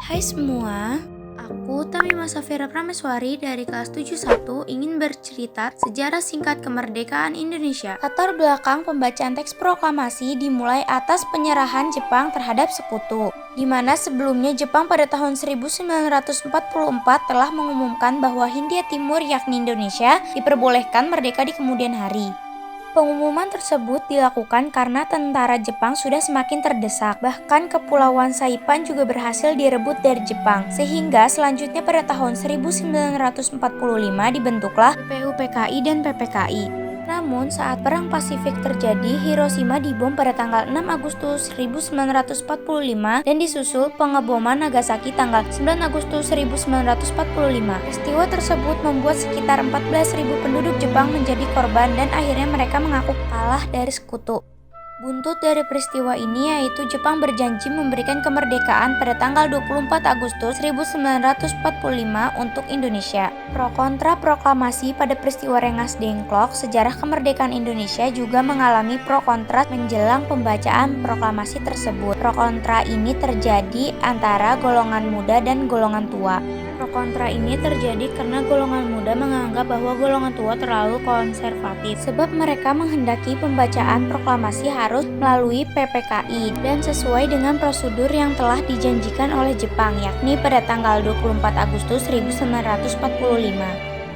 Hai semua, aku Tamima Safira Prameswari dari kelas 71 ingin bercerita sejarah singkat kemerdekaan Indonesia. Latar belakang pembacaan teks proklamasi dimulai atas penyerahan Jepang terhadap sekutu, di mana sebelumnya Jepang pada tahun 1944 telah mengumumkan bahwa Hindia Timur yakni Indonesia diperbolehkan merdeka di kemudian hari. Pengumuman tersebut dilakukan karena tentara Jepang sudah semakin terdesak. Bahkan Kepulauan Saipan juga berhasil direbut dari Jepang. Sehingga selanjutnya pada tahun 1945 dibentuklah PUPKI dan PPKI. Namun saat Perang Pasifik terjadi, Hiroshima dibom pada tanggal 6 Agustus 1945 dan disusul pengeboman Nagasaki tanggal 9 Agustus 1945. Peristiwa tersebut membuat sekitar 14.000 penduduk Jepang menjadi korban dan akhirnya mereka mengaku kalah dari sekutu. Buntut dari peristiwa ini yaitu Jepang berjanji memberikan kemerdekaan pada tanggal 24 Agustus 1945 untuk Indonesia. Pro kontra proklamasi pada peristiwa Rengas Dengklok, sejarah kemerdekaan Indonesia juga mengalami pro kontra menjelang pembacaan proklamasi tersebut. Pro kontra ini terjadi antara golongan muda dan golongan tua. Pro kontra ini terjadi karena golongan muda menganggap bahwa golongan tua terlalu konservatif, sebab mereka menghendaki pembacaan proklamasi harus melalui PPKI dan sesuai dengan prosedur yang telah dijanjikan oleh Jepang, yakni pada tanggal 24 Agustus 1945.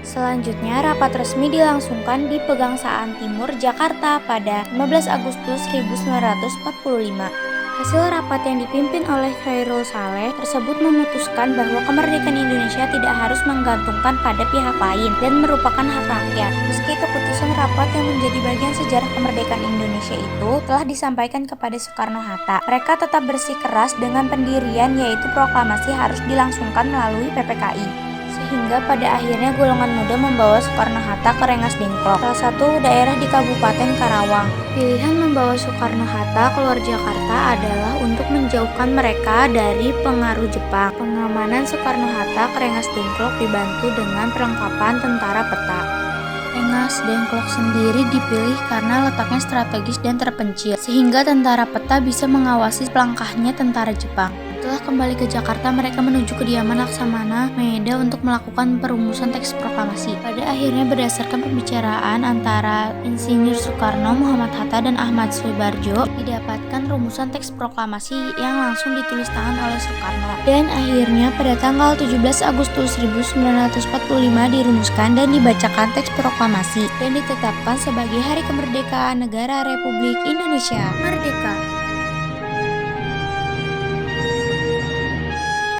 Selanjutnya, rapat resmi dilangsungkan di Pegangsaan Timur, Jakarta pada 15 Agustus 1945. Hasil rapat yang dipimpin oleh Khairul Saleh tersebut memutuskan bahwa kemerdekaan Indonesia tidak harus menggantungkan pada pihak lain dan merupakan hak rakyat. Meski keputusan rapat yang menjadi bagian sejarah kemerdekaan Indonesia itu telah disampaikan kepada Soekarno-Hatta, mereka tetap bersikeras dengan pendirian yaitu proklamasi harus dilangsungkan melalui PPKI. Sehingga pada akhirnya golongan muda membawa Soekarno-Hatta ke Rengas Dengklok, salah satu daerah di Kabupaten Karawang. Pilihan membawa Soekarno-Hatta keluar Jakarta adalah untuk menjauhkan mereka dari pengaruh Jepang. Pengamanan Soekarno-Hatta ke Rengas Dengklok dibantu dengan perlengkapan tentara peta. Rengas Dengklok sendiri dipilih karena letaknya strategis dan terpencil, sehingga tentara peta bisa mengawasi langkahnya tentara Jepang. Setelah kembali ke Jakarta, mereka menuju kediaman Laksamana Maeda untuk melakukan perumusan teks proklamasi. Pada akhirnya berdasarkan pembicaraan antara Insinyur Soekarno, Muhammad Hatta, dan Ahmad Soebarjo, didapatkan rumusan teks proklamasi yang langsung ditulis tangan oleh Soekarno. Dan akhirnya pada tanggal 17 Agustus 1945 dirumuskan dan dibacakan teks proklamasi dan ditetapkan sebagai Hari Kemerdekaan Negara Republik Indonesia. Merdeka!